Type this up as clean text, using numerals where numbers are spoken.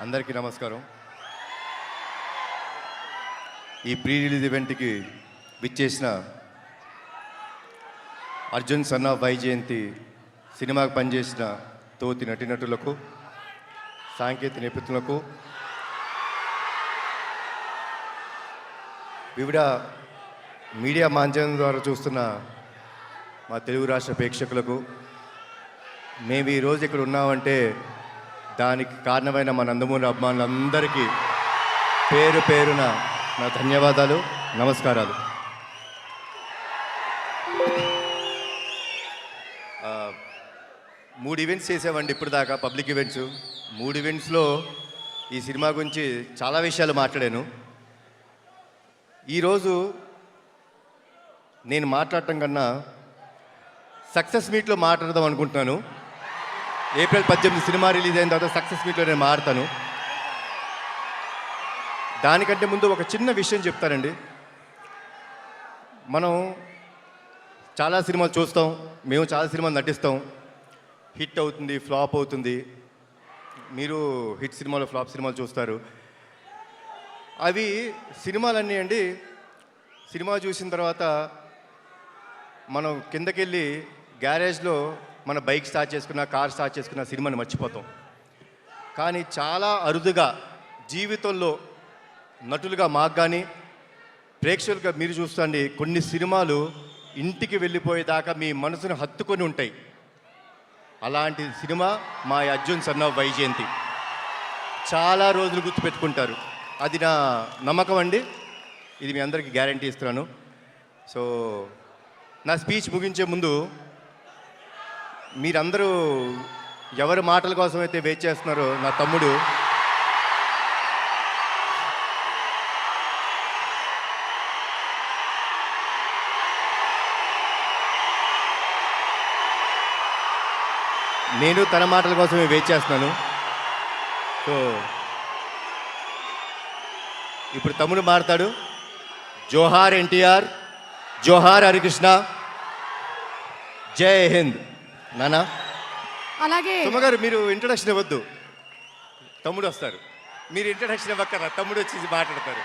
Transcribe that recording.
అందరికీ నమస్కారం. ఈ ప్రీ రిలీజ్ ఈవెంట్కి విచ్చేసిన అర్జున్ సన్ ఆఫ్ వైజయంతి సినిమాకి పనిచేసిన తోటి నటీనటులకు, సాంకేతిక నిపుణులకు, వివిధ మీడియా మాధ్యమం ద్వారా చూస్తున్న మా తెలుగు రాష్ట్ర ప్రేక్షకులకు, మేము ఈరోజు ఇక్కడ ఉన్నామంటే దానికి కారణమైన మా నందమూరి అభిమానులందరికీ పేరు పేరున నా ధన్యవాదాలు, నమస్కారాలు. మూడు ఈవెంట్స్ చేసామండి ఇప్పుడు దాకా, పబ్లిక్ ఈవెంట్స్. 3 ఈవెంట్స్లో ఈ సినిమా గురించి చాలా విషయాలు మాట్లాడాను. ఈరోజు నేను మాట్లాడటం కన్నా సక్సెస్ మీట్లో మాట్లాడదాం అనుకుంటున్నాను. ఏప్రిల్ 18 సినిమా రిలీజ్ అయిన తర్వాత సక్సెస్ మీట్లో నేను మాట్లాడతాను. దానికంటే ముందు ఒక చిన్న విషయం చెప్తానండి. మనం చాలా సినిమాలు చూస్తాం, మేము చాలా సినిమాలు నటిస్తాం. హిట్ అవుతుంది, ఫ్లాప్ అవుతుంది. మీరు హిట్ సినిమాలు, ఫ్లాప్ సినిమాలు చూస్తారు. అవి సినిమాలన్నీ అండి, సినిమా చూసిన తర్వాత మనం కిందకెళ్ళి గ్యారేజ్లో మన బైక్ స్టార్ట్ చేసుకున్న, కార్ స్టార్ట్ చేసుకున్న సినిమాని మర్చిపోతాం. కానీ చాలా అరుదుగా జీవితంలో నటులుగా మాకు కానీ ప్రేక్షకులుగా మీరు చూస్తుండి కొన్ని సినిమాలు ఇంటికి వెళ్ళిపోయేదాకా మీ మనసును హత్తుకొని ఉంటాయి. అలాంటి సినిమా మా అర్జున్ సన్ ఆఫ్ వైజయంతి. చాలా రోజులు గుర్తుపెట్టుకుంటారు. అది నా నమ్మకం అండి. ఇది మీ అందరికీ గ్యారంటీ ఇస్తున్నాను. సో నా స్పీచ్ ముగించే ముందు మీరందరూ ఎవరి మాటల కోసం అయితే వెయిట్ చేస్తున్నారో, నా తమ్ముడు నేను తన మాటల కోసమే వెయిట్ చేస్తున్నాను. సో ఇప్పుడు తమ్ముడు మాట్లాడు. జోహార్ ఎన్టీఆర్, జోహార్ హరికృష్ణ, జై హింద్. నానా అలాగే సుమగారు మీరు ఇంట్రడక్షన్ ఇవ్వద్దు, తమ్ముడు వస్తారు. మీరు ఇంట్రడక్షన్ ఇవ్వక్కరా, తమ్ముడు వచ్చి మాట్లాడతారు.